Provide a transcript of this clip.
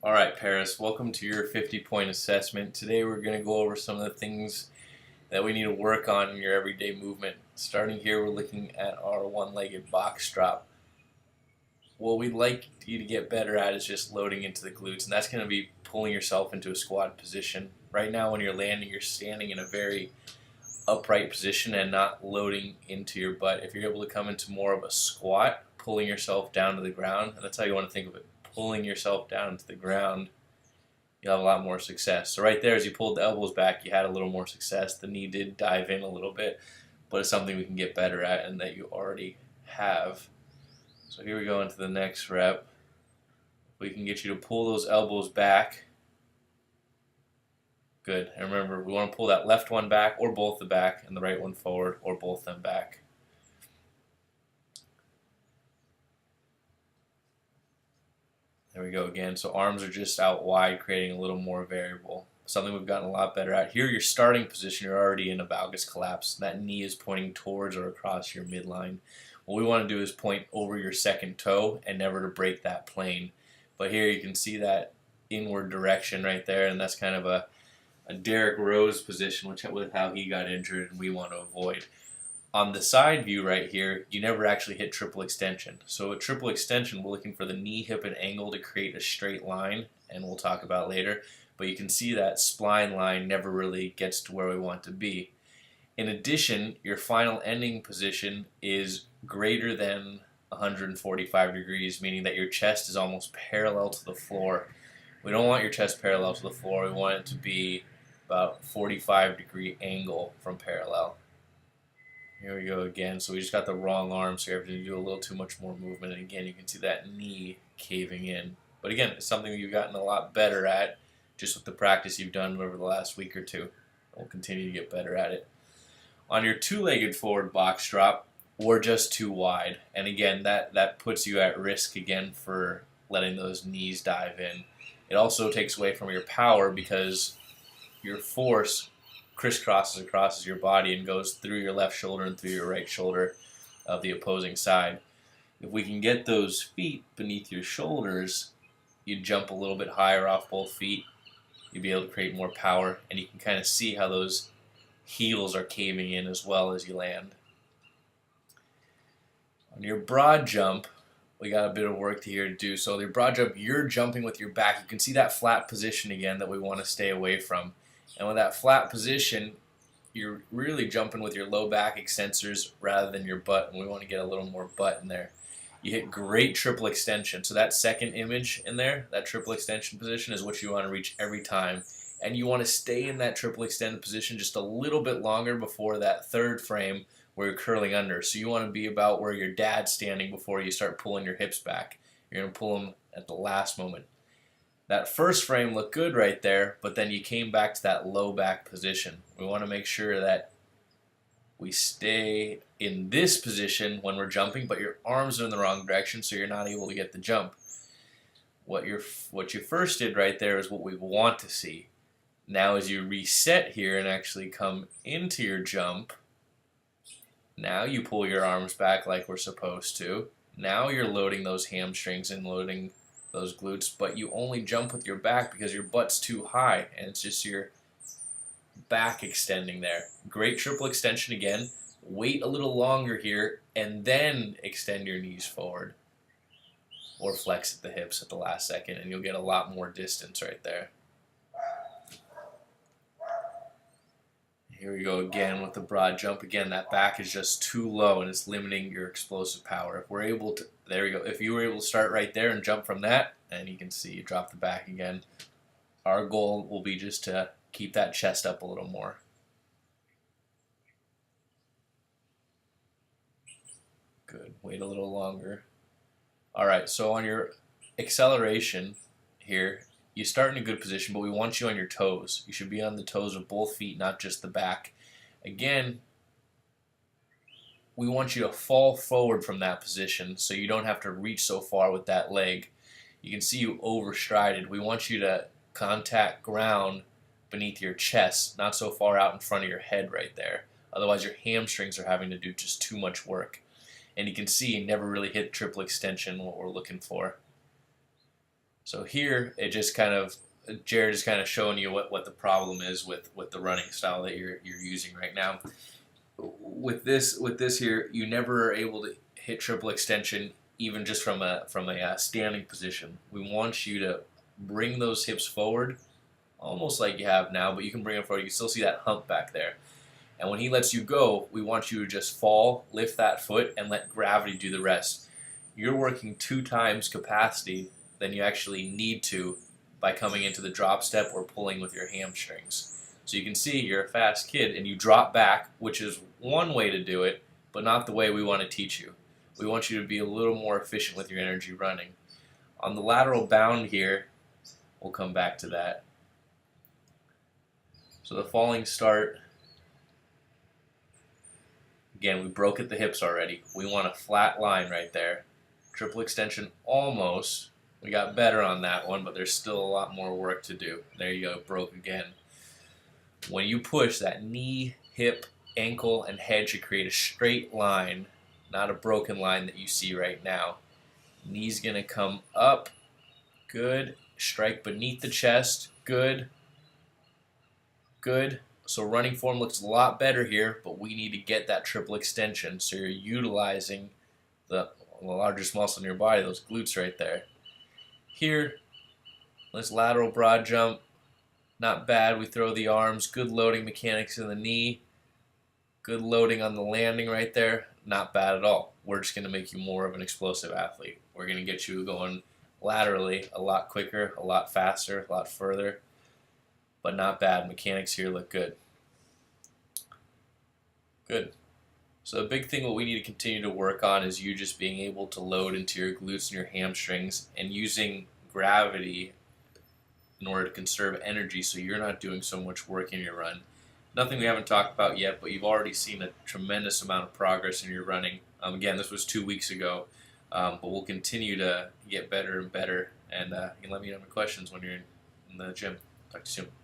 All right, Paris, welcome to your 50-point assessment. Today we're going to go over some of the things that we need to work on in your everyday movement. Starting here, we're looking at our one-legged box drop. What we'd like you to get better at is just loading into the glutes, and that's going to be pulling yourself into a squat position. Right now when you're landing, you're standing in a very upright position and not loading into your butt. If you're able to come into more of a squat, pulling yourself down to the ground, and that's how you want to think of it, pulling yourself down to the ground, you'll have a lot more success. So right there, as you pulled the elbows back, you had a little more success. The knee did dive in a little bit, but it's something we can get better at and that you already have. So here we go into the next rep. We can get you to pull those elbows back. Good. And remember, we want to pull that left one back or both the back and the right one forward or both them back. There we go again. So arms are just out wide, creating a little more variable. Something we've gotten a lot better at. Here, your starting position, you're already in a valgus collapse. That knee is pointing towards or across your midline. What we want to do is point over your second toe and never to break that plane. But here you can see that inward direction right there, and that's kind of a Derrick Rose position, which with how he got injured, and we want to avoid. On the side view right here, you never actually hit triple extension. So a triple extension, we're looking for the knee, hip, and angle to create a straight line, and we'll talk about later. But you can see that spline line never really gets to where we want to be. In addition, your final ending position is greater than 145 degrees, meaning that your chest is almost parallel to the floor. We don't want your chest parallel to the floor. We want it to be about 45-degree angle from parallel. Here we go again. So we just got the wrong arm, so you have to do a little too much more movement. And again, you can see that knee caving in. But again, it's something you've gotten a lot better at just with the practice you've done over the last week or two. We'll continue to get better at it. On your two-legged forward box drop, we're just too wide. And again, that puts you at risk again for letting those knees dive in. It also takes away from your power because your force crisscrosses across your body and goes through your left shoulder and through your right shoulder of the opposing side. If we can get those feet beneath your shoulders, you jump a little bit higher off both feet. You'll be able to create more power, and you can kind of see how those heels are caving in as well as you land. On your broad jump, we got a bit of work here to do. So your broad jump, you're jumping with your back. You can see that flat position again that we want to stay away from. And with that flat position, you're really jumping with your low back extensors rather than your butt, and we want to get a little more butt in there. You hit great triple extension. So that second image in there, that triple extension position, is what you want to reach every time. And you want to stay in that triple extended position just a little bit longer before that third frame where you're curling under. So you want to be about where your dad's standing before you start pulling your hips back. You're going to pull them at the last moment. That first frame looked good right there, but then you came back to that low back position. We want to make sure that we stay in this position when we're jumping, but your arms are in the wrong direction, so you're not able to get the jump. What you first did right there is what we want to see. Now as you reset here and actually come into your jump, now you pull your arms back like we're supposed to. Now you're loading those hamstrings and loading those glutes, but you only jump with your back because your butt's too high, and it's just your back extending there. Great triple extension again. Wait a little longer here, and then extend your knees forward. Or flex at the hips at the last second, and you'll get a lot more distance right there. Here we go again with the broad jump. Again, that back is just too low and it's limiting your explosive power. If we're able to, there we go. If you were able to start right there and jump from that, and you can see you drop the back again. Our goal will be just to keep that chest up a little more. Good. Wait a little longer. All right, so on your acceleration here, you start in a good position, but we want you on your toes. You should be on the toes of both feet, not just the back. Again, we want you to fall forward from that position so you don't have to reach so far with that leg. You can see you overstrided. We want you to contact ground beneath your chest, not so far out in front of your head right there. Otherwise, your hamstrings are having to do just too much work. And you can see you never really hit triple extension, what we're looking for. So here, it just kind of, Jared is kind of showing you what the problem is with the running style that you're using right now. With this here, you never are able to hit triple extension even just from a standing position. We want you to bring those hips forward, almost like you have now, but you can bring them forward. You can still see that hump back there. And when he lets you go, we want you to just fall, lift that foot, and let gravity do the rest. You're working 2 times capacity than you actually need to by coming into the drop step or pulling with your hamstrings. So you can see you're a fast kid and you drop back, which is one way to do it, but not the way we want to teach you. We want you to be a little more efficient with your energy running. On the lateral bound here, we'll come back to that. So the falling start, again, we broke at the hips already. We want a flat line right there. Triple extension almost. We got better on that one, but there's still a lot more work to do. There you go, broke again. When you push, that knee, hip, ankle, and head should create a straight line, not a broken line that you see right now. Knee's going to come up. Good. Strike beneath the chest. Good. Good. So running form looks a lot better here, but we need to get that triple extension. So you're utilizing the largest muscle in your body, those glutes right there. Here, let's lateral broad jump. Not bad. We throw the arms. Good loading mechanics in the knee. Good loading on the landing right there. Not bad at all. We're just going to make you more of an explosive athlete. We're going to get you going laterally a lot quicker, a lot faster, a lot further. But not bad. Mechanics here look good. Good. So the big thing what we need to continue to work on is you just being able to load into your glutes and your hamstrings and using gravity in order to conserve energy so you're not doing so much work in your run. Nothing we haven't talked about yet, but you've already seen a tremendous amount of progress in your running. Again, this was 2 weeks ago, but we'll continue to get better and better. And you can let me know any questions when you're in the gym. Talk to you soon.